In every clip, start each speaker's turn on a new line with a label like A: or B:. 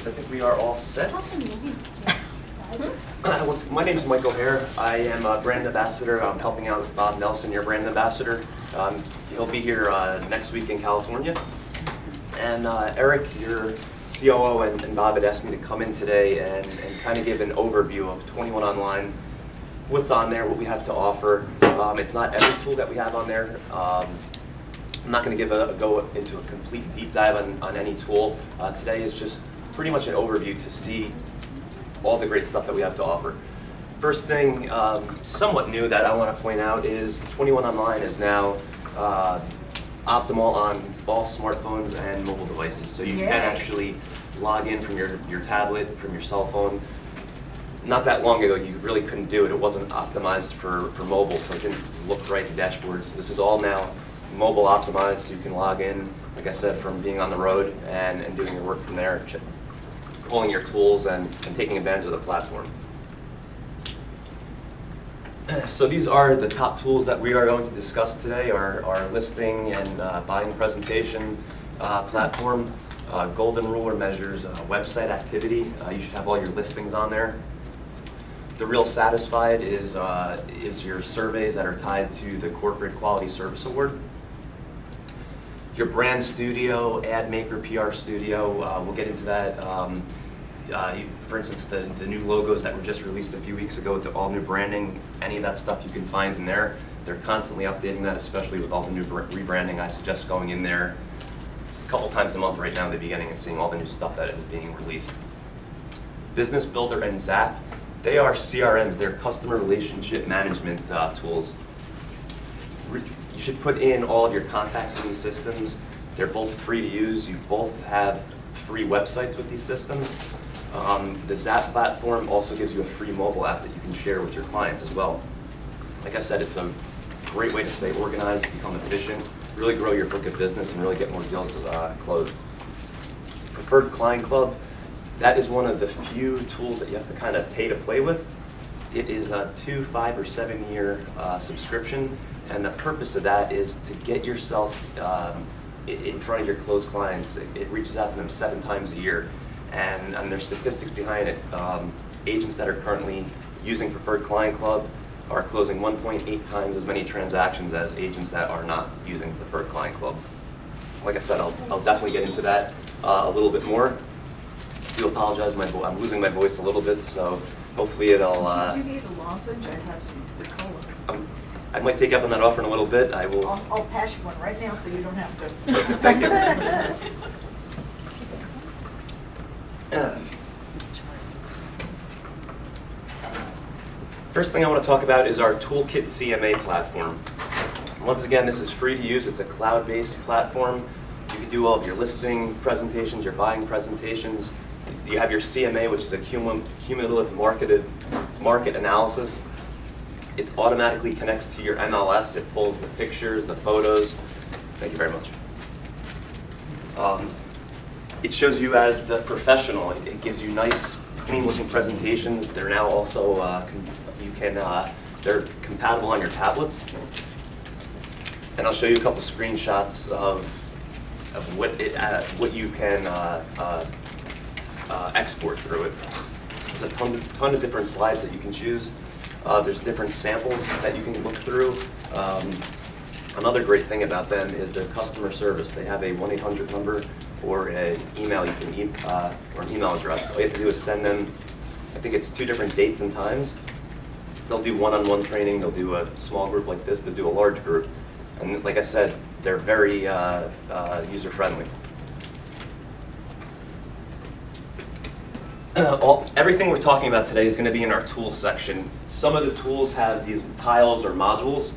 A: I think we are all set. My name is Mike O'Hare. I am a brand ambassador. I'm helping out Bob Nelson, your brand ambassador. He'll be here next week in California. And Eric, your COO, and Bob had asked me to come in today and kind of give an overview of 21 Online, what's on there, what we have to offer. It's not every tool that we have on there. I'm not going to go into a complete deep dive on any tool. Today is just pretty much an overview to see all the great stuff that we have to offer. First thing, somewhat new that I want to point out is 21 Online is now optimal on all smartphones and mobile devices. So you can actually log in from your tablet, from your cell phone. Not that long ago, you really couldn't do it. It wasn't optimized for mobile, so it didn't look right, the dashboards. This is all now mobile optimized, so you can log in, like I said, from being on the road and doing your work from there, pulling your tools and taking advantage of the platform. So these are the top tools that we are going to discuss today, our listing and buying presentation platform. Golden Ruler measures website activity. You should have all your listings on there. The RealSatisfied is your surveys that are tied to the Corporate Quality Service Award. Your brand studio, ad maker, PR studio, we'll get into that. For instance, the new logos that were just released a few weeks ago with the all new branding, any of that stuff you can find in there. They're constantly updating that, especially with all the new rebranding. I suggest going in there a couple times a month right now in the beginning and seeing all the new stuff that is being released. Business Builder and Zap, they are CRMs, they're customer relationship management tools. You should put in all of your contacts in these systems. They're both free to use. You both have free websites with these systems. The Zap platform also gives you a free mobile app that you can share with your clients as well. Like I said, it's a great way to stay organized, become efficient, really grow your book of business, and really get more deals closed. Preferred Client Club, that is one of the few tools that you have to kind of pay to play with. It is a 2, 5, or 7 year subscription, and the purpose of that is to get yourself in front of your closed clients. It reaches out to them 7 times a year, and there's statistics behind it. Agents that are currently using Preferred Client Club are closing 1.8 times as many transactions as agents that are not using Preferred Client Club. Like I said, I'll definitely get into that a little bit more. I do apologize, I'm losing my voice a little bit, so hopefully it'll...
B: Do you need a lozenge? I have some Ricola.
A: I might take up on that offer in a little bit. I will.
B: I'll pass you one right now so you don't have to.
A: Thank you. First thing I want to talk about is our Toolkit CMA platform. Once again, this is free to use. It's a cloud-based platform. You can do all of your listing presentations, your buying presentations. You have your CMA, which is a cumulative market analysis. It automatically connects to your MLS. It pulls the pictures, the photos. Thank you very much. It shows you as the professional. It gives you nice, clean-looking presentations. They're now also they're compatible on your tablets. And I'll show you a couple screenshots of what you can export through it. There's a ton of different slides that you can choose. There's different samples that you can look through. Another great thing about them is their customer service. They have a 1-800 number or an email you can or an email address. All you have to do is send them, I think it's 2 different dates and times. They'll do one-on-one training. They'll do a small group like this. They'll do a large group. And like I said, they're very user-friendly. Everything we're talking about today is going to be in our tools section. Some of the tools have these tiles or modules,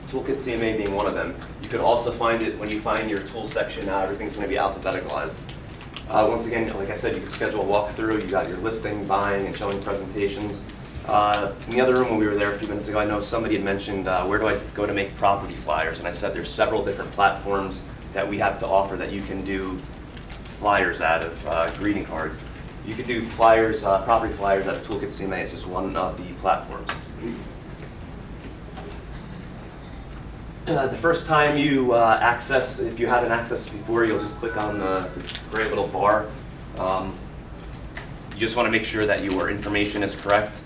A: Toolkit CMA being one of them. You can also find it when you find your tool section. Everything's going to be alphabeticalized. Once again, like I said, you can schedule a walkthrough. You got your listing, buying, and showing presentations. In the other room when we were there a few minutes ago, I know somebody had mentioned where do I go to make property flyers, and I said there's several different platforms that we have to offer that you can do flyers out of, greeting cards. You could do flyers, property flyers out of Toolkit CMA. It's just one of the platforms. The first time you if you haven't accessed before, you'll just click on the gray little bar. You just want to make sure that your information is correct.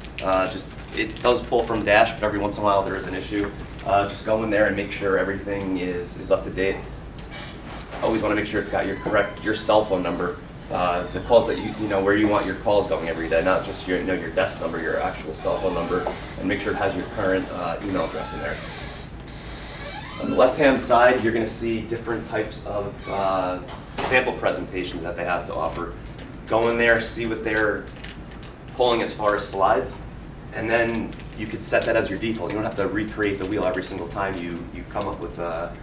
A: It does pull from Dash, but every once in a while there is an issue. Just go in there and make sure everything is up to date. Always want to make sure it's got your cell phone number, the calls that you know where you want your calls going every day, not just your desk number, your actual cell phone number, and make sure it has your current email address in there. On the left-hand side, you're going to see different types of sample presentations that they have to offer. Go in there, see what they're pulling as far as slides, and then you could set that as your default. You don't have to recreate the wheel every single time you come up with a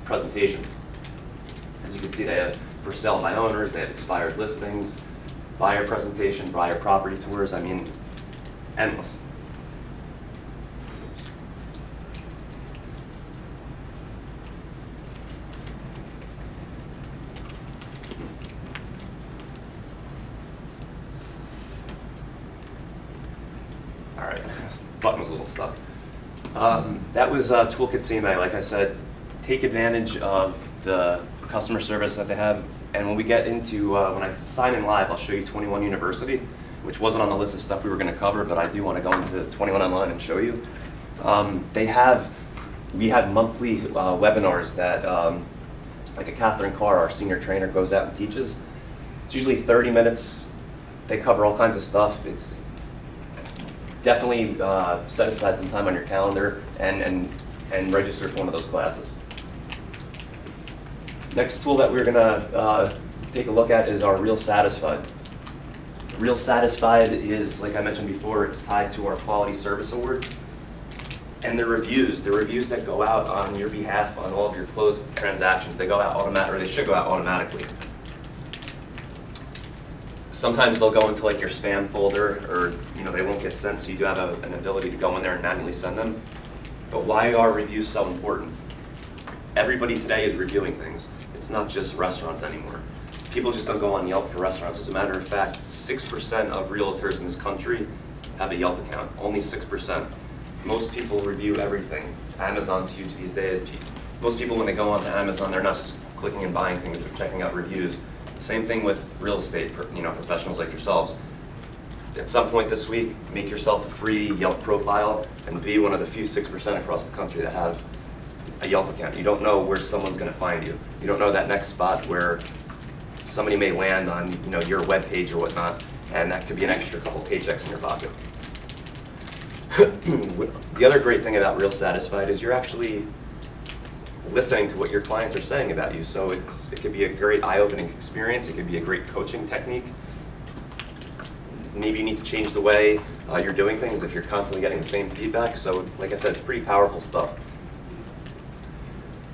A: presentation. As you can see, they have for sale by owners, they have expired listings, buyer presentation, buyer property tours, I mean, endless. All right, button was a little stuck. That was Toolkit CMA. Like I said, take advantage of the customer service that they have. And when we get into, when I sign in live, I'll show you 21 University, which wasn't on the list of stuff we were going to cover, but I do want to go into 21 Online and show you. We have monthly webinars that, like a Catherine Carr, our senior trainer, goes out and teaches. It's usually 30 minutes. They cover all kinds of stuff. It's definitely set aside some time on your calendar and register for one of those classes. Next tool that we're going to take a look at is our RealSatisfied. RealSatisfied is, like I mentioned before, it's tied to our Quality Service Awards. And the reviews that go out on your behalf on all of your closed transactions, they go out automatically, or they should go out automatically. Sometimes they'll go into like your spam folder, or they won't get sent, so you do have an ability to go in there and manually send them. But why are reviews so important? Everybody today is reviewing things. It's not just restaurants anymore. People just don't go on Yelp for restaurants. As a matter of fact, 6% of realtors in this country have a Yelp account, only 6%. Most people review everything. Amazon's huge these days. Most people, when they go onto Amazon, they're not just clicking and buying things, they're checking out reviews. Same thing with real estate, professionals like yourselves. At some point this week, make yourself a free Yelp profile and be one of the few 6% across the country that have a Yelp account. You don't know where someone's going to find you. You don't know that next spot where somebody may land on your web page or whatnot, and that could be an extra couple paychecks in your pocket. The other great thing about RealSatisfied is you're actually listening to what your clients are saying about you. So it could be a great eye-opening experience. It could be a great coaching technique. Maybe you need to change the way you're doing things if you're constantly getting the same feedback. So like I said, it's pretty powerful stuff.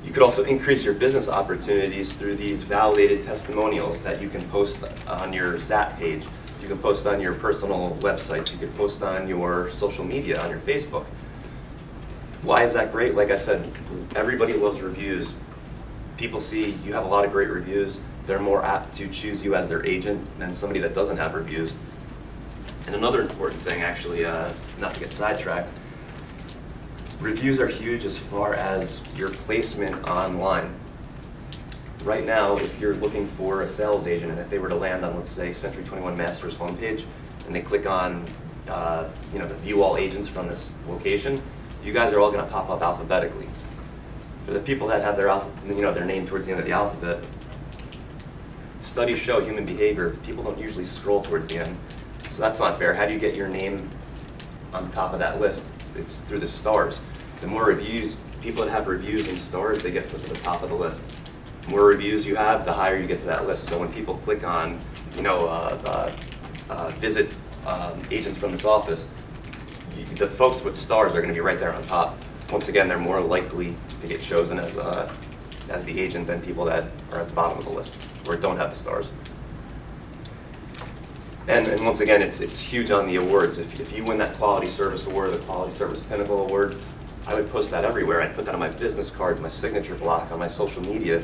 A: You could also increase your business opportunities through these validated testimonials that you can post on your Zap page. You can post on your personal websites. You can post on your social media, on your Facebook. Why is that great? Like I said, everybody loves reviews. People see you have a lot of great reviews. They're more apt to choose you as their agent than somebody that doesn't have reviews. And another important thing, actually, not to get sidetracked, reviews are huge as far as your placement online. Right now, if you're looking for a sales agent and if they were to land on, let's say, Century 21 Masters homepage, and they click on the view all agents from this location, you guys are all going to pop up alphabetically. For the people that have their name towards the end of the alphabet, studies show human behavior, people don't usually scroll towards the end. So that's not fair. How do you get your name on top of that list? It's through the stars. The more reviews, people that have reviews and stars, they get put to the top of the list. The more reviews you have, the higher you get to that list. So when people click on, visit agents from this office, the folks with stars are going to be right there on top. Once again, they're more likely to get chosen as the agent than people that are at the bottom of the list or don't have the stars. And once again, it's huge on the awards. If you win that Quality Service Award, the Quality Service Pinnacle Award, I would post that everywhere. I'd put that on my business cards, my signature block, on my social media.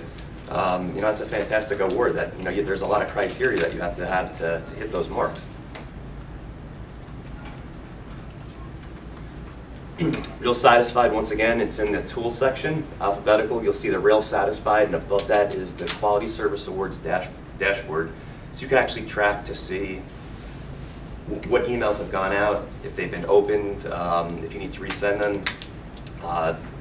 A: It's a fantastic award that, there's a lot of criteria that you have to hit those marks. RealSatisfied, once again, it's in the tool section, alphabetical. You'll see the RealSatisfied, and above that is the Quality Service Awards dashboard. So you can actually track to see what emails have gone out, if they've been opened, if you need to resend them,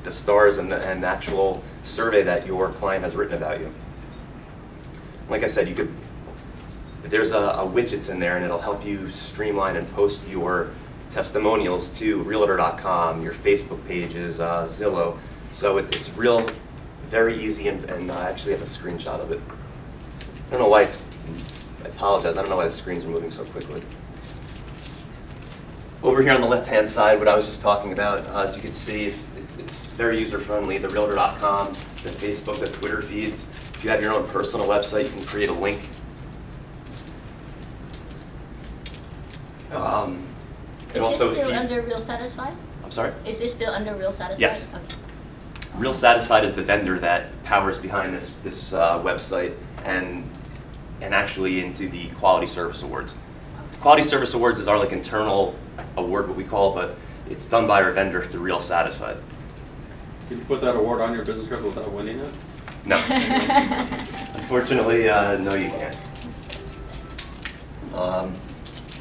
A: the stars and the actual survey that your client has written about you. Like I said, you could, there's a widgets in there, and it'll help you streamline and post your testimonials to Realtor.com, your Facebook pages, Zillow. So it's very easy, and I actually have a screenshot of it. I don't know why I apologize, I don't know why the screens are moving so quickly. Over here on the left-hand side, what I was just talking about, as you can see, it's very user-friendly. The Realtor.com, the Facebook, the Twitter feeds. If you have your own personal website, you can create a link.
C: Is this still under RealSatisfied?
A: I'm sorry?
C: Is this still under RealSatisfied?
A: Yes.
C: Okay.
A: RealSatisfied is the vendor that powers behind this website and actually into the Quality Service Awards. Quality Service Awards is our internal award, what we call, but it's done by our vendor through RealSatisfied.
D: Can you put that award on your business card without winning it?
A: No. Unfortunately, no, you can't.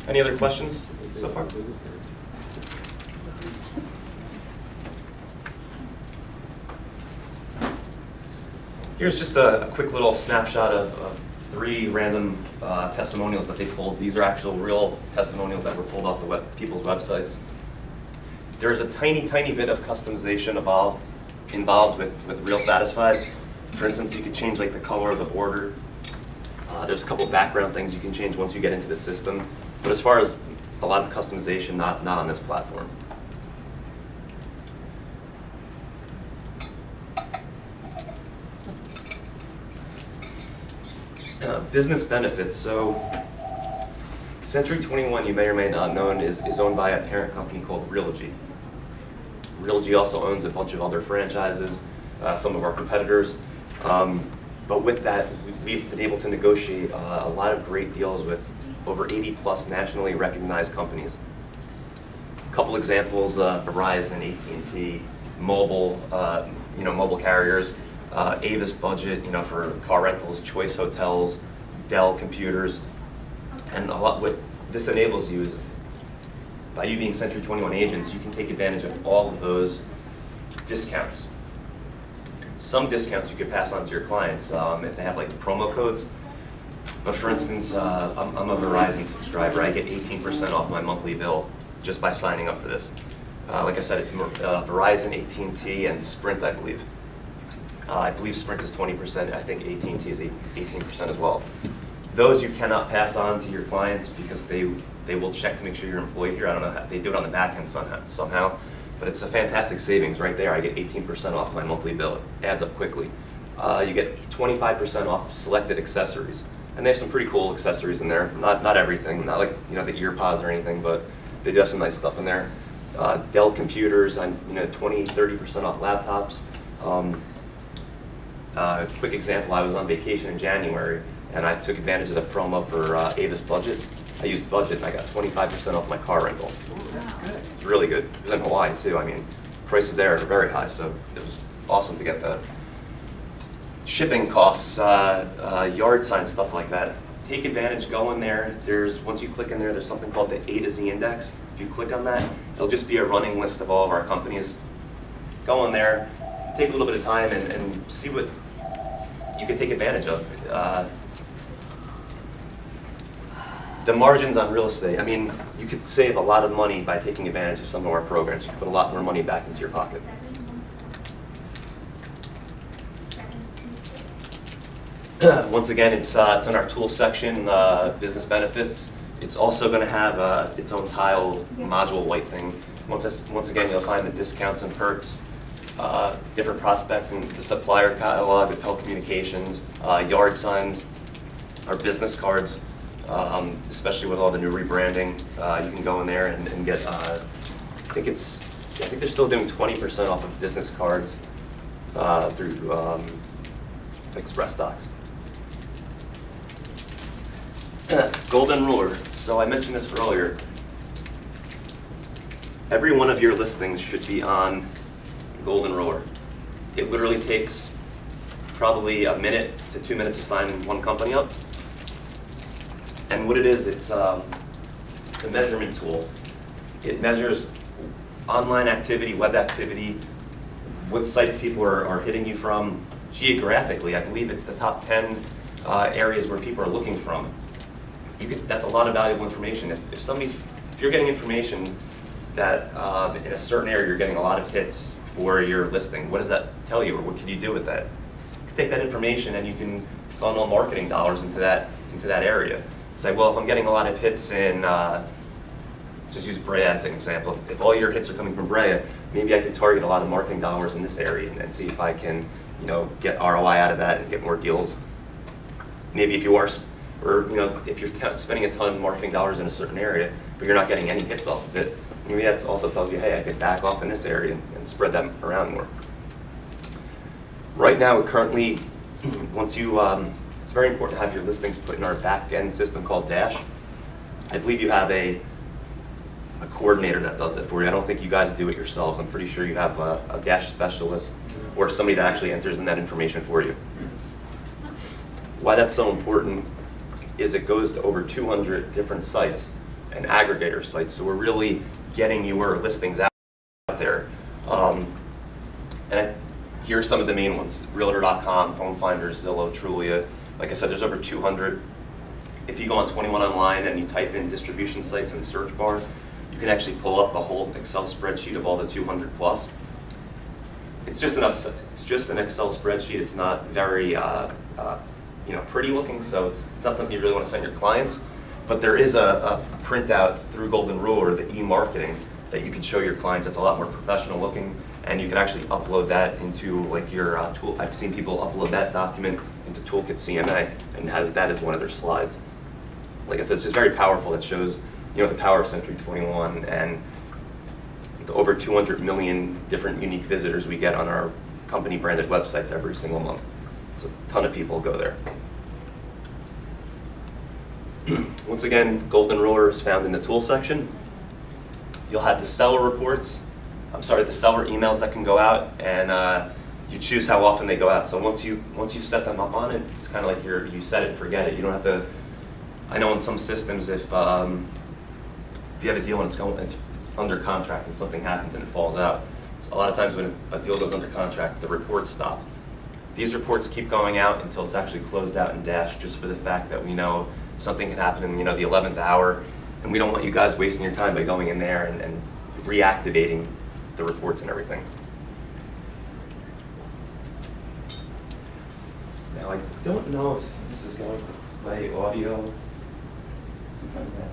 A: Any other questions so far? Here's just a quick little snapshot of 3 random testimonials that they pulled. These are actual real testimonials that were pulled off the people's websites. There's a tiny bit of customization involved with RealSatisfied. For instance, you could change the color of the border. There's a couple background things you can change once you get into the system. But as far as a lot of customization, not on this platform. Business benefits. So Century 21, you may or may not know, is owned by a parent company called Realogy. Realogy also owns a bunch of other franchises, some of our competitors. But with that, we've been able to negotiate a lot of great deals with over 80 plus nationally recognized companies. A couple examples, Verizon, AT&T, mobile, mobile carriers, Avis Budget, for car rentals, Choice Hotels, Dell Computers. And what this enables you is, by you being Century 21 agents, you can take advantage of all of those discounts. Some discounts you could pass on to your clients if they have promo codes. But for instance, I'm a Verizon subscriber. I get 18% off my monthly bill just by signing up for this. Like I said, it's Verizon, AT&T, and Sprint, I believe. I believe Sprint is 20%. I think AT&T is 18% as well. Those you cannot pass on to your clients because they will check to make sure you're employed here. I don't know how they do it on the back end somehow, but it's a fantastic savings right there. I get 18% off my monthly bill. It adds up quickly. You get 25% off selected accessories, and they have some pretty cool accessories in there. Not everything, not the ear pods or anything, but they do have some nice stuff in there. Dell computers, 20-30% off laptops. Quick example: I was on vacation in January, and I took advantage of the promo for Avis Budget. I used Budget, and I got 25% off my car rental.
B: That's good.
A: It's really good. It was in Hawaii too. I mean, prices there are very high, so it was awesome to get that. Shipping costs, yard signs, stuff like that. Take advantage. Go in there. Once you click in there, there's something called the A to Z index. If you click on that, it'll just be a running list of all of our companies. Go in there, take a little bit of time, and see what you can take advantage of. The margins on real estate, you could save a lot of money by taking advantage of some of our programs. You can put a lot more money back into your pocket. Once again, it's in our tools section, business benefits. It's also going to have its own tile module white thing. Once again, you'll find the discounts and perks, different prospecting, the supplier catalog, the telecommunications, yard signs, our business cards. Especially with all the new rebranding, you can go in there and get. I think they're still doing 20% off of business cards through Express Docs. Golden ruler. So I mentioned this earlier. Every one of your listings should be on Golden Ruler. It literally takes probably a minute to 2 minutes to sign one company up. And what it is, it's a measurement tool. It measures online activity, web activity, what sites people are hitting you from geographically. I believe it's the top 10 areas where people are looking from. That's a lot of valuable information. If you're getting information that in a certain area you're getting a lot of hits for your listing, what does that tell you, or what can you do with that? You can take that information and you can funnel marketing dollars into that area. Say, well, if I'm getting a lot of hits in, just use Brea as an example. If all your hits are coming from Brea, maybe I could target a lot of marketing dollars in this area and see if I can, get ROI out of that and get more deals. Maybe if you are, if you're spending a ton of marketing dollars in a certain area, but you're not getting any hits off of it, maybe that also tells you, hey, I could back off in this area and spread them around more. Right now, currently, it's very important to have your listings put in our back-end system called Dash. I believe you have a coordinator that does that for you. I don't think you guys do it yourselves. I'm pretty sure you have a Dash specialist or somebody that actually enters in that information for you. Why that's so important is it goes to over 200 different sites and aggregator sites, so we're really getting your listings out there. Here are some of the main ones: Realtor.com, Home Finder, Zillow, Trulia. Like I said, there's over 200. If you go on 21 Online and you type in distribution sites in the search bar, you can actually pull up a whole Excel spreadsheet of all the 200 plus. It's just an Excel spreadsheet. It's not very pretty looking, so it's not something you really want to send your clients. But there is a printout through Golden Rule or the e-marketing that you can show your clients. It's a lot more professional looking, and you can actually upload that into like your tool. I've seen people upload that document into Toolkit CMA and has that as one of their slides. Like I said, it's just very powerful. It shows the power of Century 21 and the over 200 million different unique visitors we get on our company branded websites every single month. So a ton of people go there. Once again, Golden Ruler is found in the tool section. You'll have the seller reports. the seller emails that can go out, and you choose how often they go out. So once you set them up on it, it's kind of like you set it and forget it. You don't have to. I know in some systems, if you have a deal and it's under contract and something happens and it falls out, so a lot of times when a deal goes under contract, the reports stop. These reports keep going out until it's actually closed out in Dash, just for the fact that we know something can happen in the 11th hour, and we don't want you guys wasting your time by going in there and reactivating the reports and everything. Now I don't know if this is going to play audio. Sometimes that.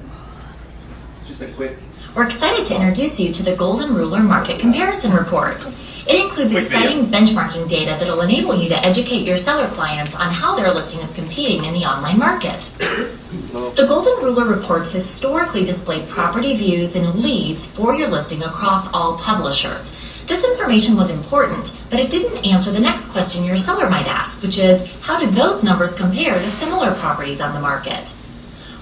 A: It's just a quick.
E: We're excited to introduce you to the Golden Ruler Market Comparison Report. It includes exciting benchmarking data that will enable you to educate your seller clients on how their listing is competing in the online market. The Golden Ruler reports historically displayed property views and leads for your listing across all publishers. This information was important, but it didn't answer the next question your seller might ask, which is, how did those numbers compare to similar properties on the market?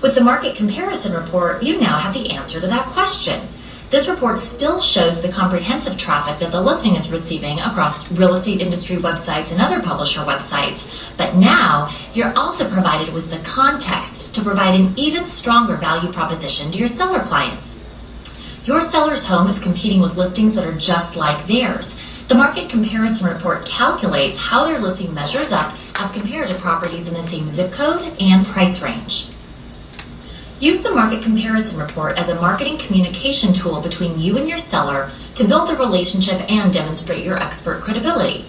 E: With the Market Comparison Report, you now have the answer to that question. This report still shows the comprehensive traffic that the listing is receiving across real estate industry websites and other publisher websites, but now you're also provided with the context to provide an even stronger value proposition to your seller clients. Your seller's home is competing with listings that are just like theirs. The Market Comparison Report calculates how their listing measures up as compared to properties in the same zip code and price range. Use the Market Comparison Report as a marketing communication tool between you and your seller to build the relationship and demonstrate your expert credibility.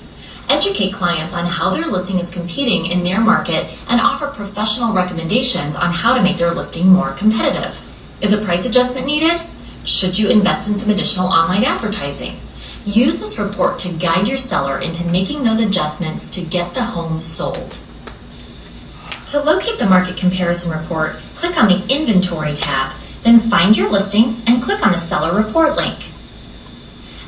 E: Educate clients on how their listing is competing in their market and offer professional recommendations on how to make their listing more competitive. Is a price adjustment needed? Should you invest in some additional online advertising? Use this report to guide your seller into making those adjustments to get the home sold. To locate the Market Comparison Report, click on the Inventory tab, then find your listing and click on the Seller Report link.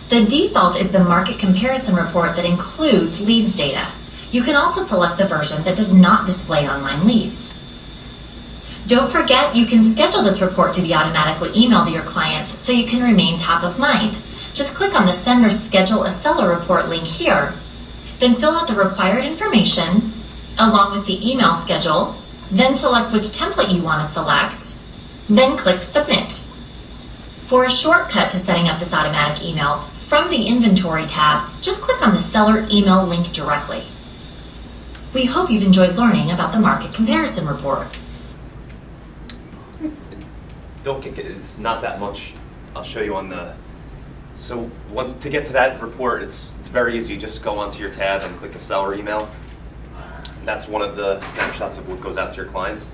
E: The default is the Market Comparison Report that includes leads data. You can also select the version that does not display online leads. Don't forget, you can schedule this report to be automatically emailed to your clients so you can remain top of mind. Just click on the Send or Schedule a Seller Report link here, then fill out the required information along with the email schedule Then select which template you want to select, then click Submit. For a shortcut to setting up this automatic email, from the Inventory tab, just click on the seller email link directly. We hope you've enjoyed learning about the market comparison report.
A: It's not that much. I'll show you on the, so once to get to that report, it's very easy. You just go onto your tab and click the seller email. That's one of the snapshots of what goes out to your clients.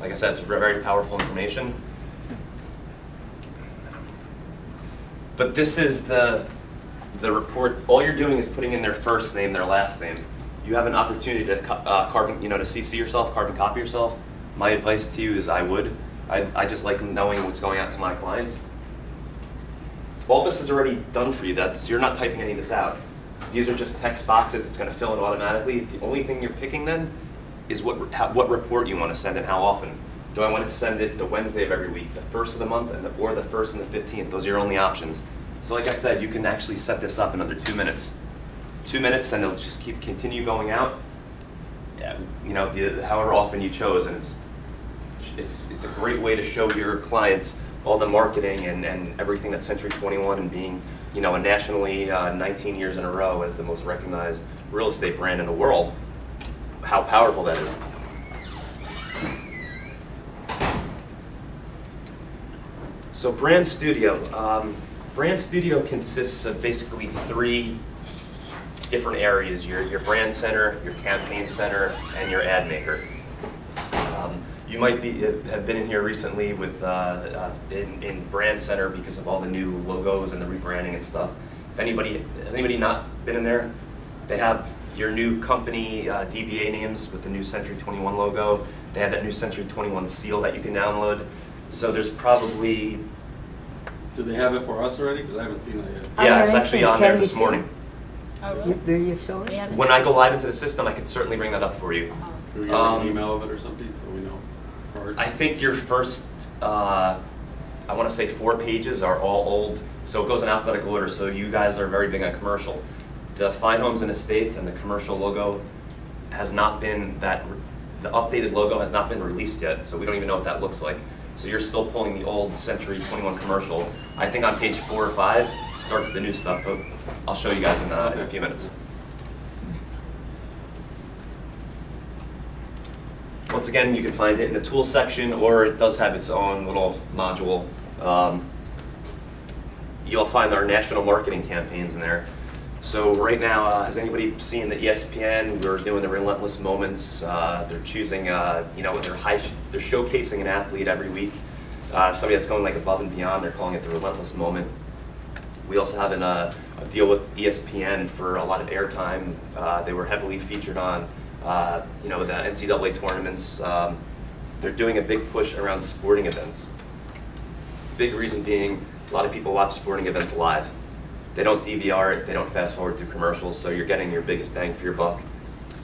A: Like I said, it's very powerful information. But this is the report. All you're doing is putting in their first name, their last name. You have an opportunity to to CC yourself, carbon copy yourself. My advice to you is I just like knowing what's going out to my clients. All this is already done for you. You're not typing any of this out. These are just text boxes. It's going to fill in automatically. The only thing you're picking then is what report you want to send and how often. Do I want to send it the Wednesday of every week, the first of the month, or the first and the 15th? Those are your only options. So like I said, you can actually set this up in under 2 minutes. 2 minutes, and it'll just continue going out. Yeah, however often you chose, and it's a great way to show your clients all the marketing and everything that Century 21 and being a nationally 19 years in a row as the most recognized real estate brand in the world, how powerful that is. So Brand Studio. Brand Studio consists of basically 3 different areas: your brand center, your campaign center, and your ad maker. You might have been in here recently with in Brand Center because of all the new logos and the rebranding and stuff. Has anybody not been in there? They have your new company DBA names with the new Century 21 logo. They have that new Century 21 seal that you can download. So there's probably...
D: Do they have it for us already? Because I haven't seen that yet.
A: Yeah, it's actually on there this morning.
C: Oh, really?
F: Will you show
C: We
F: it?
C: haven't
A: When I go live into the system, I can certainly bring that up for you.
D: Can we get an email of it or something so we know? Cards?
A: I think your first, I want to say 4 pages are all old, so it goes in alphabetical order, so you guys are very big on commercial. The Fine Homes and Estates and the commercial logo has not been, the updated logo has not been released yet, so we don't even know what that looks like. So you're still pulling the old Century 21 commercial. I think on page 4 or 5 starts the new stuff, but I'll show you guys in a few minutes. Once again, you can find it in the tool section, or it does have its own little module. You'll find our national marketing campaigns in there. So right now, has anybody seen the ESPN? We're doing the Relentless Moments. They're choosing, they're showcasing an athlete every week. Somebody that's going like above and beyond. They're calling it the Relentless Moment. We also have a deal with ESPN for a lot of airtime. They were heavily featured on the NCAA tournaments. They're doing a big push around sporting events. Big reason being, a lot of people watch sporting events live. They don't DVR it, they don't fast forward through commercials, so you're getting your biggest bang for your buck.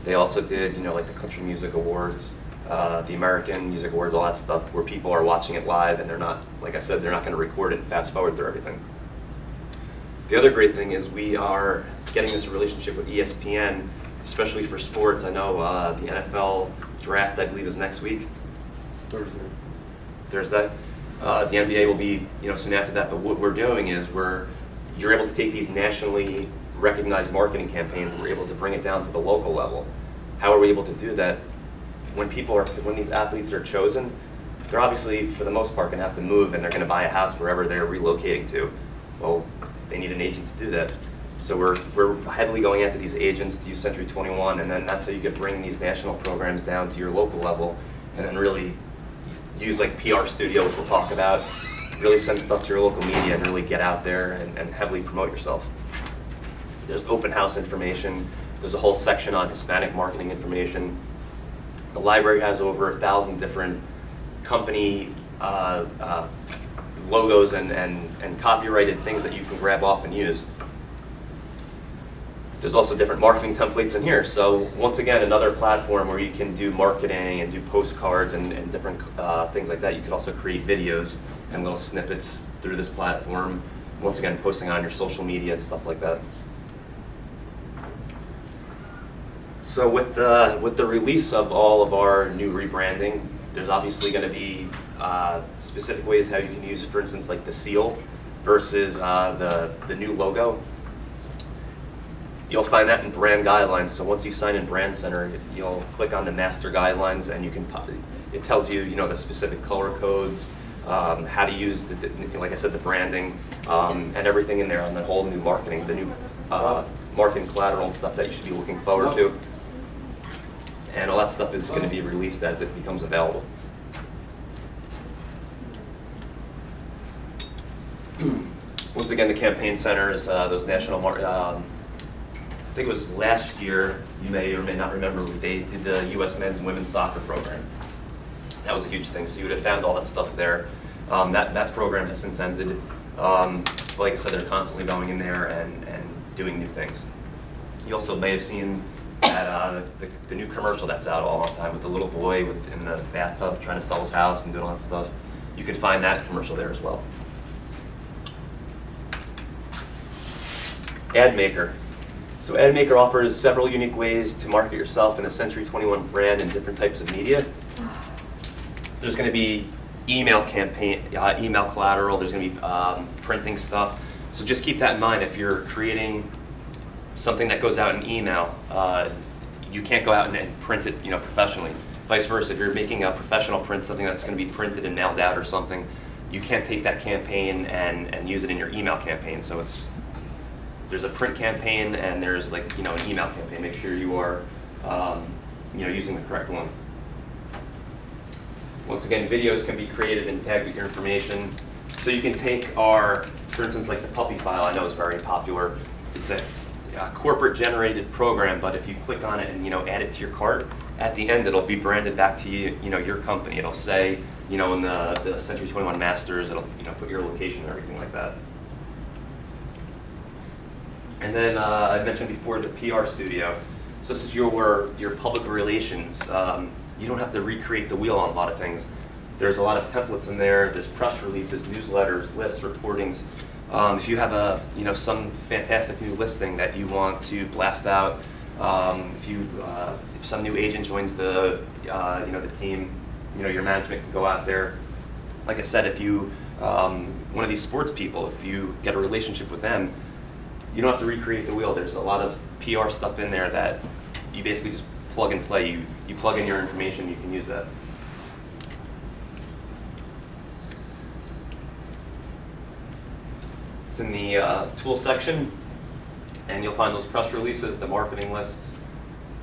A: They also did, like the Country Music Awards, the American Music Awards, all that stuff, where people are watching it live and they're not, like I said, they're not going to record it and fast forward through everything. The other great thing is we are getting this relationship with ESPN, especially for sports. I know the NFL draft, I believe, is next week. Thursday. The NBA will be, soon after that. But what we're doing is you're able to take these nationally recognized marketing campaigns and we're able to bring it down to the local level. How are we able to do that? When these athletes are chosen, they're obviously, for the most part, going to have to move and they're going to buy a house wherever they're relocating to. Well, they need an agent to do that. So we're heavily going after these agents to use Century 21, and then that's how you can bring these national programs down to your local level, and then really use like PR Studio, which we'll talk about, really send stuff to your local media and really get out there and heavily promote yourself. There's open house information. There's a whole section on Hispanic marketing information. The library has over 1,000 different company logos and copyrighted things that you can grab off and use. There's also different marketing templates in here. So once again, another platform where you can do marketing and do postcards and different things like that. You can also create videos and little snippets through this platform. Once again, posting on your social media and stuff like that. So with the release of all of our new rebranding, there's obviously going to be specific ways how you can use, for instance, like the seal versus the new logo. You'll find that in brand guidelines. So once you sign in Brand Center, you'll click on the master guidelines, and you can it tells you the specific color codes, how to use like I said, the branding, and everything in there on the whole new marketing, the new marketing collateral and stuff that you should be looking forward to. And all that stuff is going to be released as it becomes available. Once again, the campaign centers, those national I think it was last year, you may or may not remember, they did the U.S. men's and women's soccer program. That was a huge thing, so you would have found all that stuff there. That program has since ended. Like I said, they're constantly going in there and doing new things. You also may have seen that, the new commercial that's out all the time with the little boy in the bathtub trying to sell his house and doing all that stuff. You can find that commercial there as well. Ad Maker. So Ad Maker offers several unique ways to market yourself in a Century 21 brand in different types of media. There's going to be email campaign, email collateral. There's going to be printing stuff. So just keep that in mind. If you're creating something that goes out in email, you can't go out and print it, professionally. Vice versa, if you're making a professional print, something that's going to be printed and mailed out or something, you can't take that campaign and use it in your email campaign. So there's a print campaign and there's an email campaign. Make sure you are using the correct one. Once again, videos can be created and tagged with your information. So you can take for instance, like the puppy file, I know is very popular. It's a corporate generated program, but if you click on it and add it to your cart, at the end it'll be branded back to you, your company. It'll say, in the Century 21 Masters, it'll put your location and everything like that. And then I mentioned before the PR studio. So this is your public relations. You don't have to recreate the wheel on a lot of things. There's a lot of templates in there. There's press releases, newsletters, lists, reportings. If you have some fantastic new listing that you want to blast out, if some new agent joins the team, your management can go out there. Like I said, if you one of these sports people, if you get a relationship with them, you don't have to recreate the wheel. There's a lot of PR stuff in there that you basically just plug and play. You plug in your information, you can use that. It's in the tool section, and you'll find those press releases, the marketing lists,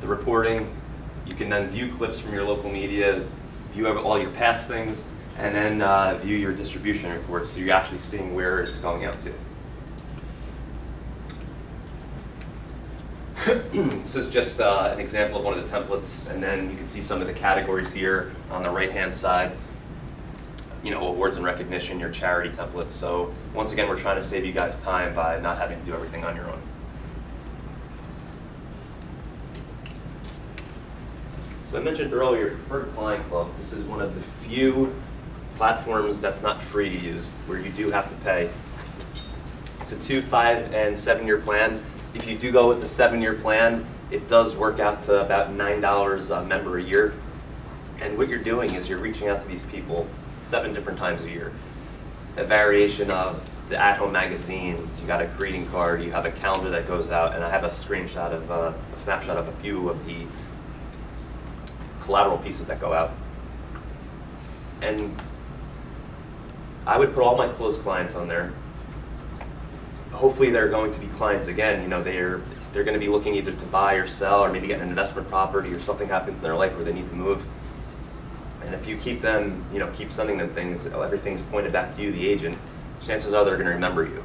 A: the reporting. You can then view clips from your local media, view all your past things, and then view your distribution reports, so you're actually seeing where it's going out to. This is just an example of one of the templates, and then you can see some of the categories here on the right-hand side. Awards and recognition, your charity templates. So once again, we're trying to save you guys time by not having to do everything on your own. So I mentioned earlier, Preferred Client Club. This is one of the few platforms that's not free to use, where you do have to pay. It's a 2, 5, and 7-year plan. If you do go with the 7-year plan, it does work out to about $9 a member a year. And what you're doing is you're reaching out to these people 7 different times a year. A variation of the at-home magazines, you got a greeting card, you have a calendar that goes out, and I have a snapshot of a few of the collateral pieces that go out. And I would put all my closed clients on there. Hopefully they're going to be clients again. They're going to be looking either to buy or sell, or maybe get an investment property, or something happens in their life where they need to move. And if you keep them, keep sending them things, everything's pointed back to you, the agent, chances are they're going to remember you.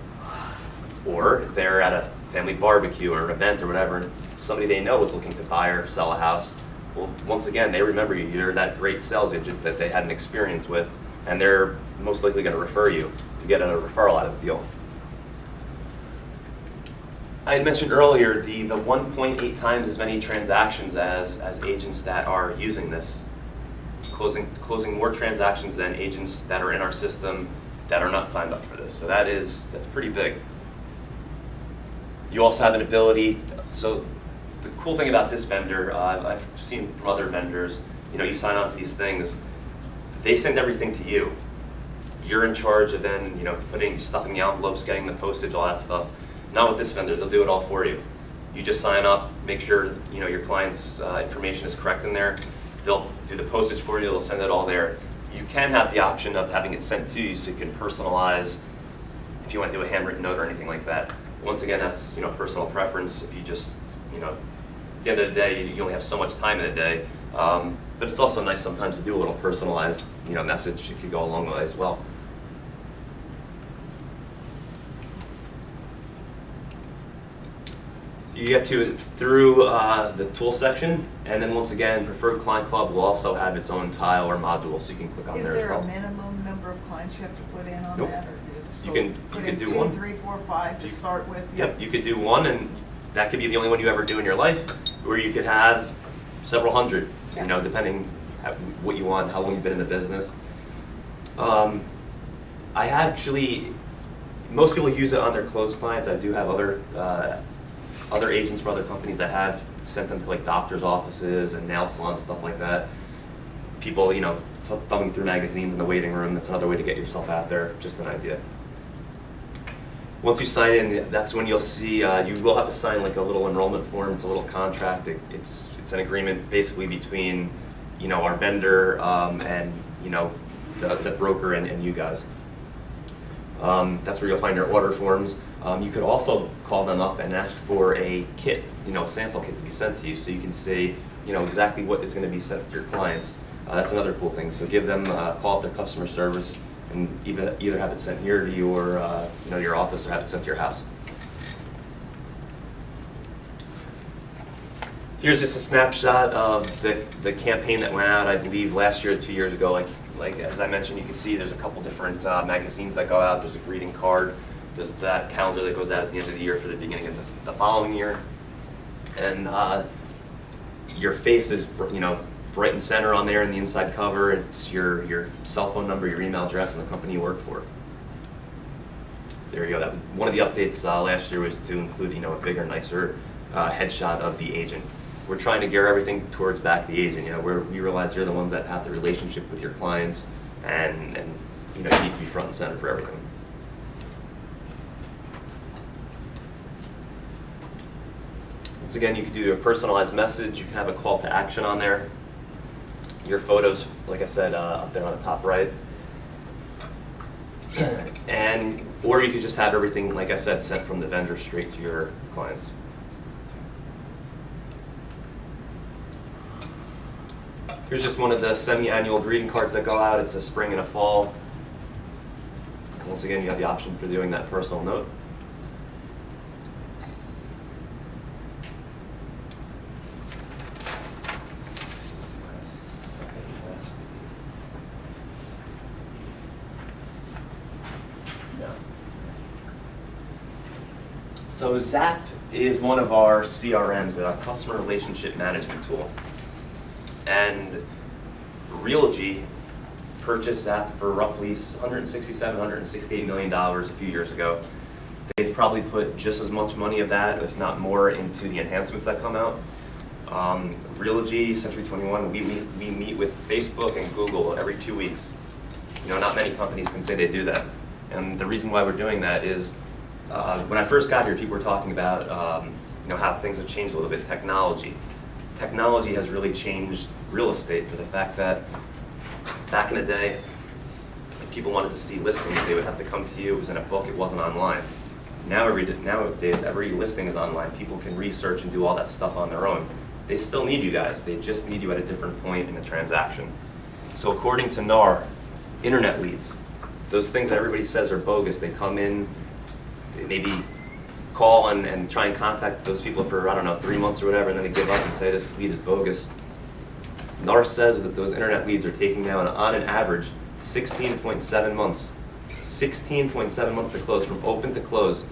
A: Or if they're at a family barbecue or an event or whatever, and somebody they know is looking to buy or sell a house, well, once again, they remember you. You're that great sales agent that they had an experience with, and they're most likely going to refer you to get a referral out of the deal. I had mentioned earlier the 1.8 times as many transactions as agents that are using this. Closing more transactions than agents that are in our system that are not signed up for this. So that's pretty big. You also have an ability, so the cool thing about this vendor, I've seen from other vendors, you sign on to these things, they send everything to you. You're in charge of then, putting stuff in the envelopes, getting the postage, all that stuff. Not with this vendor, they'll do it all for you. You just sign up, make sure, your client's information is correct in there. They'll do the postage for you, they'll send it all there. You can have the option of having it sent to you so you can personalize if you want to do a handwritten note or anything like that. Once again, that's, personal preference. If you just, at the end of the day, you only have so much time in a day. But it's also nice sometimes to do a little personalized, message. It could go a long way as well. You get to it through the tool section, and then once again, Preferred Client Club will also have its own tile or module, so you can click on
B: Is
A: there as
B: there
A: well.
B: a minimum number of clients you have to put in on
A: Nope.
B: that? Or just,
A: You
B: so
A: can
B: put in
A: do
B: 2,
A: one.
B: 3, 4, 5 to start with?
A: Yep, you could do one, and that could be the only one you ever do in your life, or you could have several hundred,
B: Yeah.
A: depending what you want, how long you've been in the business. I actually, most people use it on their closed clients. I do have other agents for other companies that have sent them to like doctors' offices and nail salons, stuff like that. People, thumbing through magazines in the waiting room. That's another way to get yourself out there. Just an idea. Once you sign in, that's when you'll see, you will have to sign like a little enrollment form. It's a little contract. It's an agreement basically between, our vendor and, the broker and you guys. That's where you'll find your order forms. You could also call them up and ask for a kit, a sample kit to be sent to you so you can see, exactly what is going to be sent to your clients. That's another cool thing. So give them a call up their customer service and either have it sent here to your, your office or have it sent to your house. Here's just a snapshot of the campaign that went out, I believe, last year or 2 years ago. Like as I mentioned, you can see there's a couple different magazines that go out. There's a greeting card. There's that calendar that goes out at the end of the year for the beginning of the following year. And your face is, right and center on there in the inside cover. It's your cell phone number, your email address, and the company you work for. There you go. One of the updates last year was to include, a bigger, nicer headshot of the agent. We're trying to gear everything towards back the agent. We realize you're the ones that have the relationship with your clients, and you need to be front and center for everything. Once again, you can do a personalized message. You can have a call to action on there. Your photos, like I said, up there on the top right. Or you could just have everything, like I said, sent from the vendor straight to your clients. Here's just one of the semi-annual greeting cards that go out. It's a spring and a fall. Once again, you have the option for doing that personal note. So Zap is one of our CRMs, a customer relationship management tool. And Realgy purchased Zap for roughly $167, $168 million a few years ago. They've probably put just as much money of that, if not more, into the enhancements that come out. Realgy, Century 21, we meet with Facebook and Google every 2 weeks. Not many companies can say they do that. And the reason why we're doing that is when I first got here, people were talking about how things have changed a little bit, technology. Technology has really changed real estate for the fact that back in the day, if people wanted to see listings, they would have to come to you. It was in a book, it wasn't online. Nowadays, every listing is online. People can research and do all that stuff on their own. They still need you guys. They just need you at a different point in the transaction. So according to NAR, internet leads, those things that everybody says are bogus, they come in, they maybe call and try and contact those people for, 3 months or whatever, and then they give up and say this lead is bogus. NAR says that those internet leads are taking now, on an average, 16.7 months. 16.7 months to close, from open to close.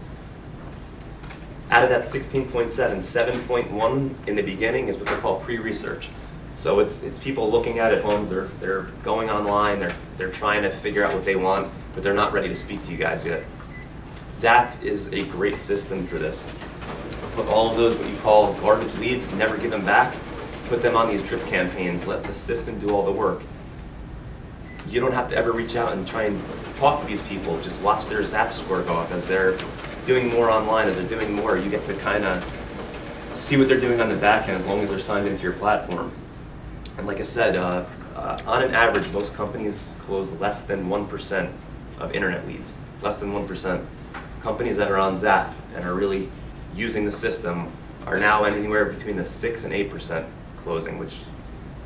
A: Out of that 16.7, 7.1 in the beginning is what they call pre-research. So it's people looking at homes, they're going online, they're trying to figure out what they want, but they're not ready to speak to you guys yet. Zap is a great system for this. put all of those, what you call garbage leads, never give them back, put them on these drip campaigns, let the system do all the work. You don't have to ever reach out and try and talk to these people. Just watch their Zap score go up as they're doing more online, as they're doing more. You get to kind of see what they're doing on the back end as long as they're signed into your platform. And like I said, on an average, most companies close less than 1% of internet leads. Less than 1%. Companies that are on Zap and are really using the system are now anywhere between the 6 and 8% closing, which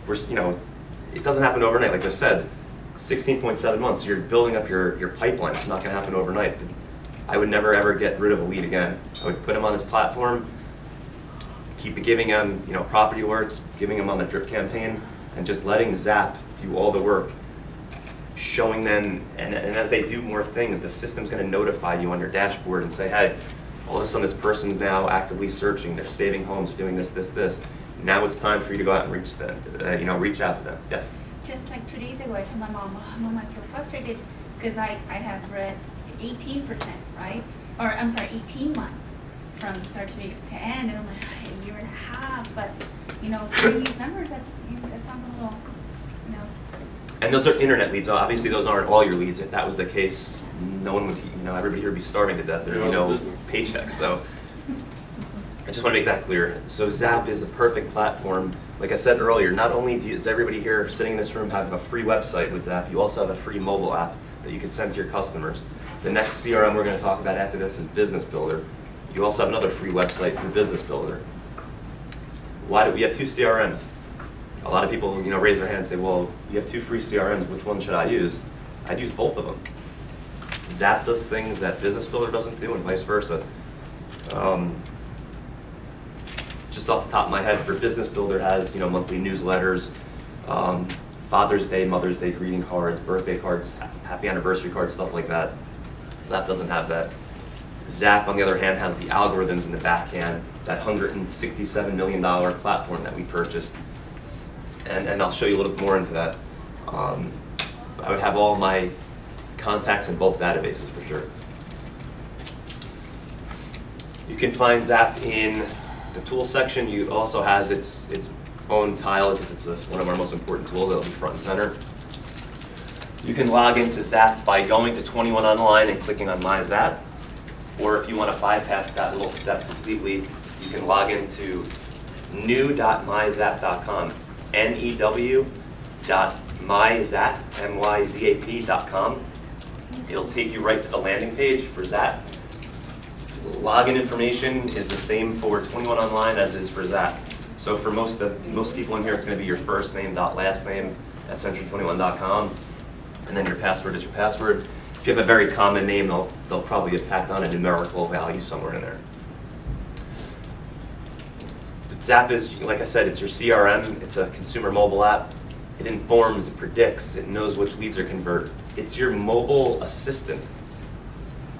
A: it doesn't happen overnight. Like I said, 16.7 months. You're building up your pipeline. It's not going to happen overnight. I would never ever get rid of a lead again. I would put them on this platform, keep giving them property alerts, giving them on the drip campaign, and just letting Zap do all the work, showing them, and as they do more things, the system's going to notify you on your dashboard and say, hey, all of a sudden this person's now actively searching, they're saving homes, they're doing this. Now it's time for you to go out and reach them, reach out to them. Yes?
F: Just like 2 days ago, I told my mom, Mom, I feel frustrated because I have read 18%, right? Or I'm sorry, 18 months from start to end, and I'm like, a year and a half, but hearing these numbers, that sounds a little,
A: And those are internet leads. Obviously, those aren't all your leads. If that was the case, no one would, everybody here would be starving to death. There would be no paychecks. So I just want to make that clear. So Zap is the perfect platform. Like I said earlier, not only does everybody here sitting in this room have a free website with Zap, you also have a free mobile app that you can send to your customers. The next CRM we're going to talk about after this is Business Builder. You also have another free website through Business Builder. Why do we have 2 CRMs? A lot of people, raise their hand and say, well, you have 2 free CRMs, which one should I use? I'd use both of them. Zap does things that Business Builder doesn't do and vice versa. Just off the top of my head, for Business Builder has, monthly newsletters, Father's Day, Mother's Day greeting cards, birthday cards, happy anniversary cards, stuff like that. Zap doesn't have that. Zap, on the other hand, has the algorithms in the back end, that $167 million platform that we purchased. And I'll show you a little bit more into that. I would have all my contacts in both databases for sure. You can find Zap in the tool section. You also has its own tile because it's one of our most important tools. It'll be front and center. You can log into Zap by going to 21 Online and clicking on My Zap. Or if you want to bypass that little step completely, you can log into new.myzap.com. new.myzap.com. It'll take you right to the landing page for Zap. Login information is the same for 21 Online as is for Zap. So for most people in here, it's going to be your first name dot last name at century21.com, and then your password is your password. If you have a very common name, they'll probably have tacked on a numerical value somewhere in there. Zap is, like I said, it's your CRM. It's a consumer mobile app. It informs, it predicts, it knows which leads are convert. It's your mobile assistant.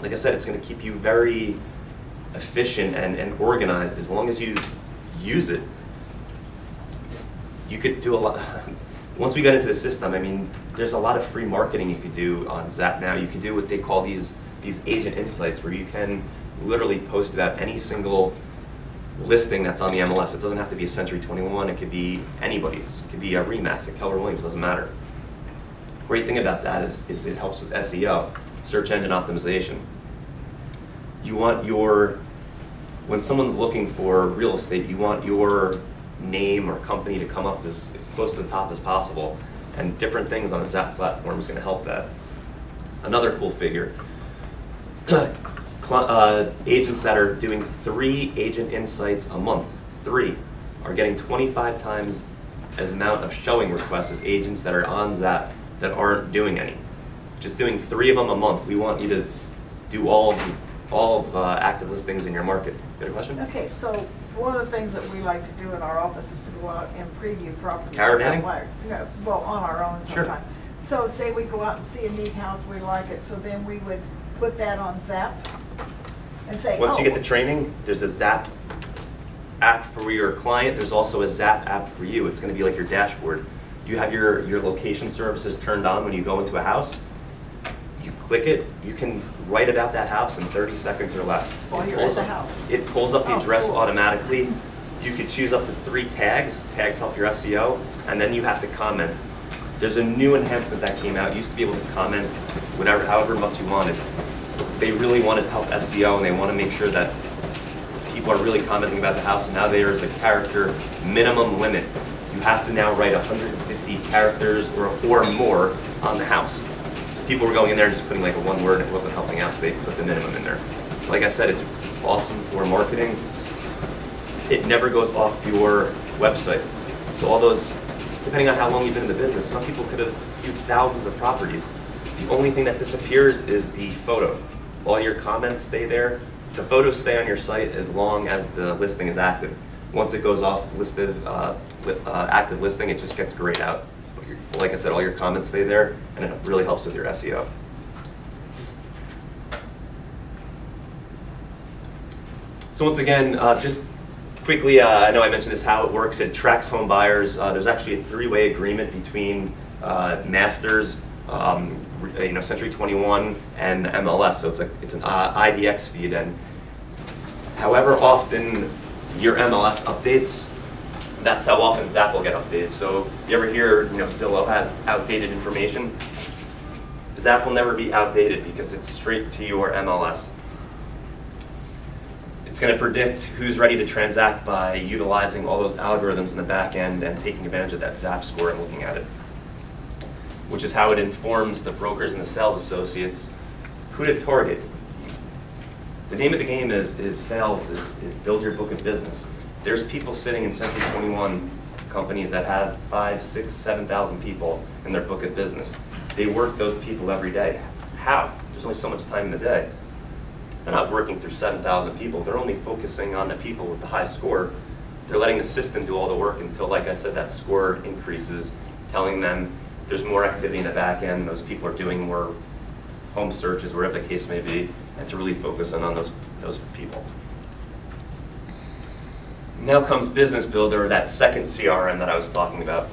A: Like I said, it's going to keep you very efficient and organized as long as you use it. You could do a lot. Once we got into the system, there's a lot of free marketing you could do on Zap now. You could do what they call these agent insights, where you can literally post about any single listing that's on the MLS. It doesn't have to be a Century 21. It could be anybody's. It could be a Remax, a Keller Williams. Doesn't matter. Great thing about that is it helps with SEO, search engine optimization. You want when someone's looking for real estate, you want your name or company to come up as close to the top as possible, and different things on a Zap platform is going to help that. Another cool figure. Agents that are doing 3 agent insights a month, 3, are getting 25 times as amount of showing requests as agents that are on Zap that aren't doing any. Just doing 3 of them a month. We want you to do all of active listings in your market. You got a question?
B: Okay, so one of the things that we like to do in our office is to go out and preview properties.
A: Caravanning?
B: Well, on our own
A: Sure.
B: sometime. So say we go out and see a neat house, we like it, so then we would put that on Zap and say,
A: Once you get the training, there's a Zap app for your client. There's also a Zap app for you. It's going to be like your dashboard. You have your location services turned on when you go into a house. You click it, you can write about that house in 30 seconds or less.
B: While you're
A: It
B: at
A: pulls
B: the
A: up-
B: house.
A: It pulls up the
B: Oh,
A: address
B: cool.
A: automatically. You could choose up to 3 tags. Tags help your SEO, and then you have to comment. There's a new enhancement that came out. You used to be able to comment however much you wanted. They really wanted to help SEO, and they want to make sure that people are really commenting about the house. And now there is a character minimum limit. You have to now write 150 characters or more on the house. People were going in there and just putting like a 1 word, and it wasn't helping out, so they put the minimum in there. Like I said, it's awesome for marketing. It never goes off your website. So all those, depending on how long you've been in the business, some people could have viewed thousands of properties. The only thing that disappears is the photo. All your comments stay there. The photos stay on your site as long as the listing is active. Once it goes off active listing, it just gets grayed out. Like I said, all your comments stay there, and it really helps with your SEO. So once again, just quickly, I know I mentioned this, how it works. It tracks home buyers. There's actually a 3-way agreement between Masters, Century 21, and MLS. So it's an IDX feed, and however often your MLS updates, that's how often Zap will get updated. So you ever hear, Zillow has outdated information? Zap will never be outdated because it's straight to your MLS. It's going to predict who's ready to transact by utilizing all those algorithms in the back end and taking advantage of that ZAP score and looking at it, which is how it informs the brokers and the sales associates who to target. The name of the game is sales, is build your book of business. There's people sitting in Century 21 companies that have 5, 6, 7,000 people in their book of business. They work those people every day. How? There's only so much time in the day. They're not working through 7,000 people. They're only focusing on the people with the high score. They're letting the system do all the work until, like I said, that score increases, telling them there's more activity in the back end, those people are doing more home searches, wherever the case may be, and to really focus on those people. Now comes Business Builder, or that second CRM that I was talking about.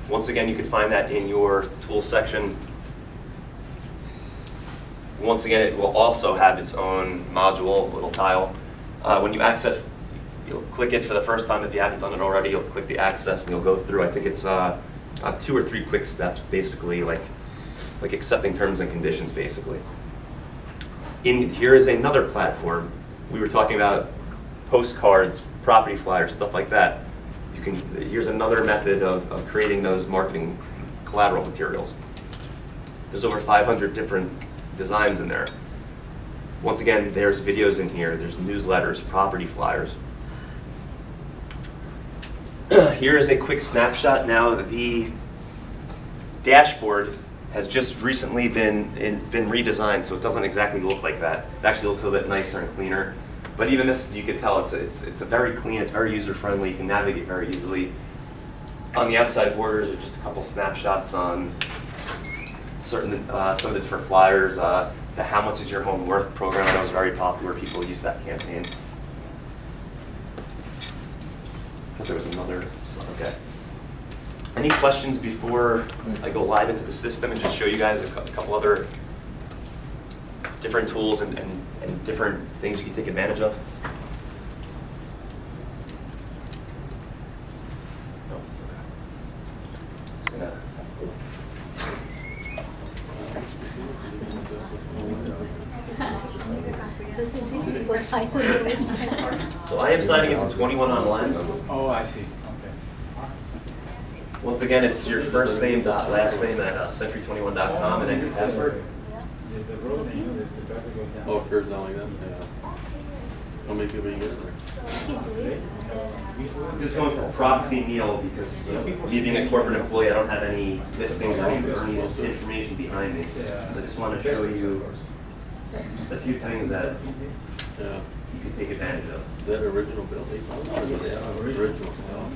A: Once again, you can find that in your tools section. Once again, it will also have its own module, little tile. When you access, you'll click it for the first time. If you haven't done it already, you'll click the access and you'll go through. I think it's 2 or 3 quick steps, basically like accepting terms and conditions, basically. Here is another platform. We were talking about postcards, property flyers, stuff like that. Here's another method of creating those marketing collateral materials. There's over 500 different designs in there. Once again, there's videos in here, there's newsletters, property flyers. Here is a quick snapshot. Now the dashboard has just recently been redesigned, so it doesn't exactly look like that. It actually looks a little bit nicer and cleaner. But even this, you can tell, it's a very clean, it's very user-friendly, you can navigate very easily. On the outside borders are just a couple snapshots on some of the different flyers. The How Much Is Your Home Worth program, that was very popular, people use that campaign. I thought there was another, okay. Any questions before I go live into the system and just show you guys a couple other different tools and different things you can take advantage of? No? Okay. So I am signing into 21 Online.
G: Oh, I see. Okay.
A: Once again, it's your first name dot last name at century21.com, and then your password.
D: Oh, it curves down like that? Yeah. How many people you get in there?
A: I'm just going for proxy Neil because me being a corporate employee, I don't have any listings or any information behind me. So I just want to show you just a few things that
D: Yeah.
A: you can take advantage of.
D: Is that original building? Oh, original. Oh.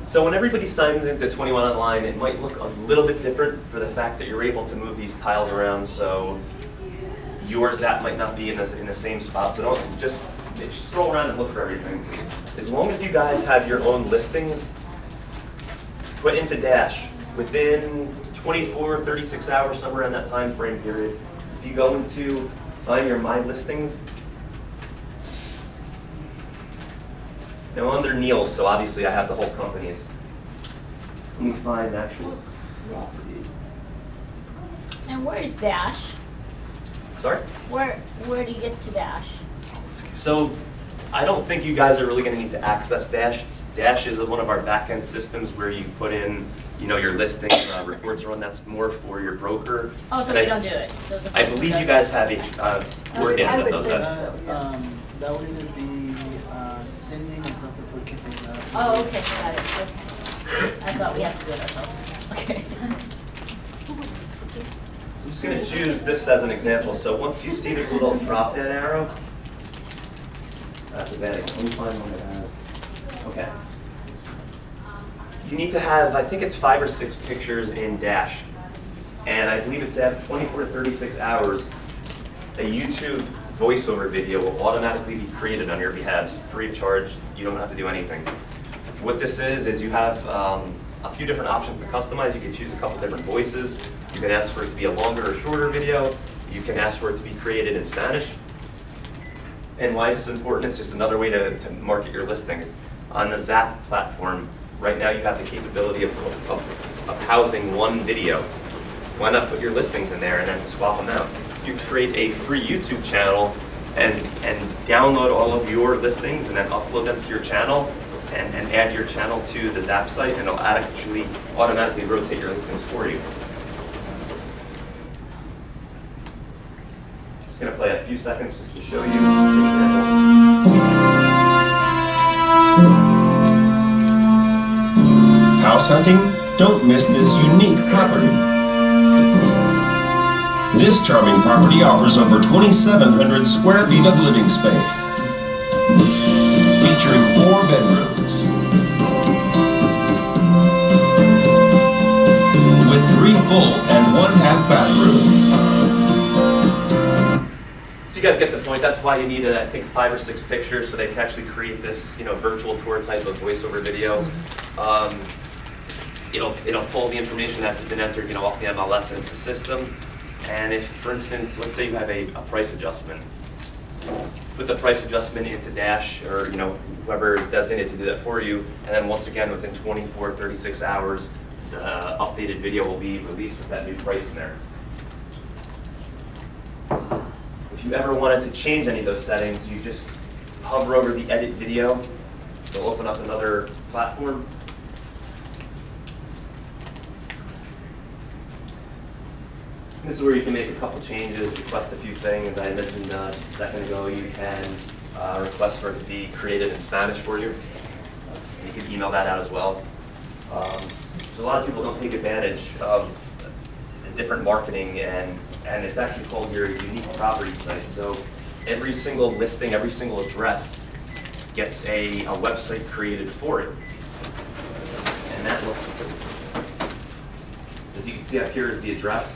A: So when everybody signs into 21 Online, it might look a little bit different for the fact that you're able to move these tiles around. So your Zap might not be in the same spot. So don't just just scroll around and look for everything. As long as you guys have your own listings put into Dash within 24, 36 hours, somewhere in that time frame period, if you go into find your My Listings, now under Neil's, so obviously I have the whole company's. Let me find actual property.
C: And where's Dash?
A: Sorry?
C: Where do you get to Dash?
A: So I don't think you guys are really going to need to access Dash. Dash is one of our back-end systems where you put in, your listings, reports run. That's more for your broker.
C: Oh, so
A: And
C: we don't do it?
A: I believe you guys have a coordinator that does
B: think
A: that.
B: so, yeah.
G: That would either be Cindy or something we can figure out.
C: Oh, okay, got it, okay. I thought we had to do it ourselves. Okay.
A: I'm just going to choose this as an example. So once you see this little drop-down arrow, that's bad. Let me find one that has. Okay. You need to have, I think it's 5 or 6 pictures in Dash. And I believe it's after 24 to 36 hours, a YouTube voiceover video will automatically be created on your behalf, free of charge. You don't have to do anything. What this is you have a few different options to customize. You can choose a couple different voices. You can ask for it to be a longer or shorter video. You can ask for it to be created in Spanish. And why is this important? It's just another way to market your listings. On the Zap platform, right now you have the capability of housing one video. Why not put your listings in there and then swap them out? You create a free YouTube channel and download all of your listings and then upload them to your channel and add your channel to the Zap site, and it'll actually automatically rotate your listings for you. Just going to play a few seconds just to show you an example.
H: House hunting? Don't miss this unique property. This charming property offers over 2,700 square feet of living space, featuring 4 bedrooms, with 3 full and 1 half bathroom.
A: So you guys get the point. That's why you need, I think, 5 or 6 pictures so they can actually create this, virtual tour type of voiceover video. It'll pull the information that's been entered, off the MLS into the system. And if, for instance, let's say you have a price adjustment, put the price adjustment into Dash, or whoever is designated to do that for you, and then once again within 24, 36 hours, the updated video will be released with that new price in there. If you ever wanted to change any of those settings, you just hover over the edit video. It'll open up another platform. This is where you can make a couple changes, request a few things. I mentioned just a second ago, you can request for it to be created in Spanish for you. You can email that out as well. So a lot of people don't take advantage of the different marketing, and it's actually called your unique property site. So every single listing, every single address gets a website created for it. And that looks, as you can see up here is the address.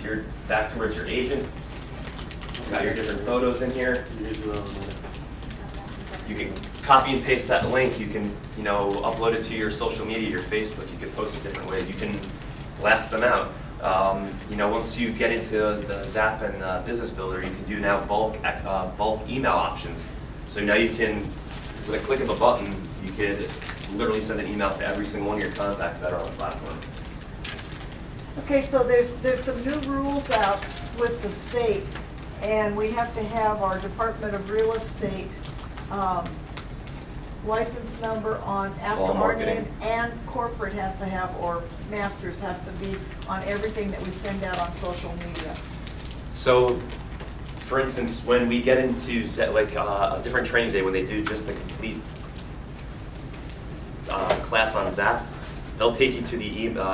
A: You're back towards your agent. You've got your different photos in here. You can copy and paste that link. You can, upload it to your social media, your Facebook. You can post it different ways. You can blast them out. Once you get into the Zap and Business Builder, you can do now bulk email options. So now you can, with a click of a button, you could literally send an email to every single one of your contacts that are on the platform.
B: Okay, so there's some new rules out with the state, and we have to have our Department of Real Estate license number on after
A: All
B: our
A: marketing.
B: name, and corporate has to have, or masters has to be on everything that we send out on social media.
A: So, for instance, when we get into a different training day, when they do just the complete class on Zap, they'll take you to the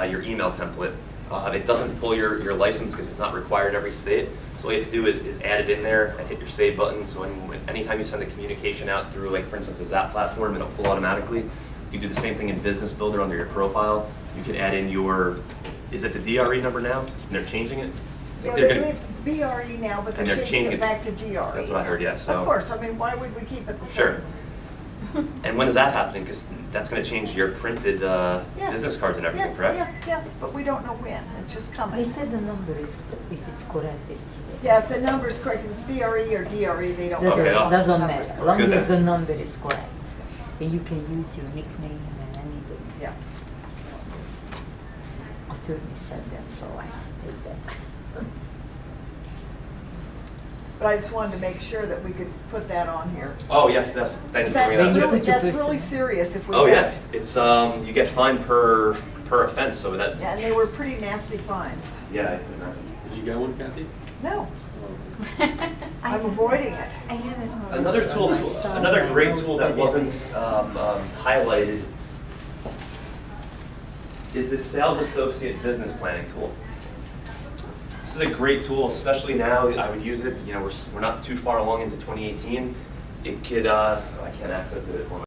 A: your email template. It doesn't pull your license because it's not required in every state. So all you have to do is add it in there and hit your save button. So anytime you send a communication out through, for instance, a Zap platform, it'll pull automatically. You can do the same thing in Business Builder under your profile. You can add in is it the DRE number now? And they're changing it?
B: Yeah,
A: They're gonna-
B: it's BRE now, but
A: And
B: they're
A: they're
B: changing
A: changing
B: it back to DRE.
A: That's what I heard, yeah, so.
B: Of course, I mean, why would we keep it the same?
A: Sure. And when is that happening? Because that's going to change your printed
B: Yes.
A: business cards and everything,
B: Yes,
A: correct?
B: yes, but we don't know when, it's just
I: They
B: coming.
I: said the number is, if it's correct, it's.
B: Yeah, if the number's correct, if it's BRE or DRE, they don't.
A: Okay,
B: know.
A: I'll-
I: Doesn't
B: Number's
I: matter,
B: correct.
I: as long
A: Good
I: as
A: then.
I: the number is correct. And you can use your nickname and anything.
B: Yeah.
I: Attorney said that, so I did that.
B: But I just wanted to make sure that we could put that on here.
A: Oh, yes, thank you for bringing
B: That's
A: that
I: Then you
A: up.
I: put your
B: that's really
I: person.
B: serious if we.
A: Oh,
B: get
A: yeah,
B: it.
A: it's, you get fined per offense, so that,
B: Yeah, and they were pretty nasty fines.
A: yeah, I can imagine.
D: Did you get one, Kathy?
B: No,
D: Oh,
B: I'm avoiding it.
C: I have it home.
A: Another tool, another great tool that wasn't highlighted is the Sales Associate Business Planning tool. This is a great tool, especially now. I would use it. You know, we're not too far along into 2018. It could. I can't access it at the moment.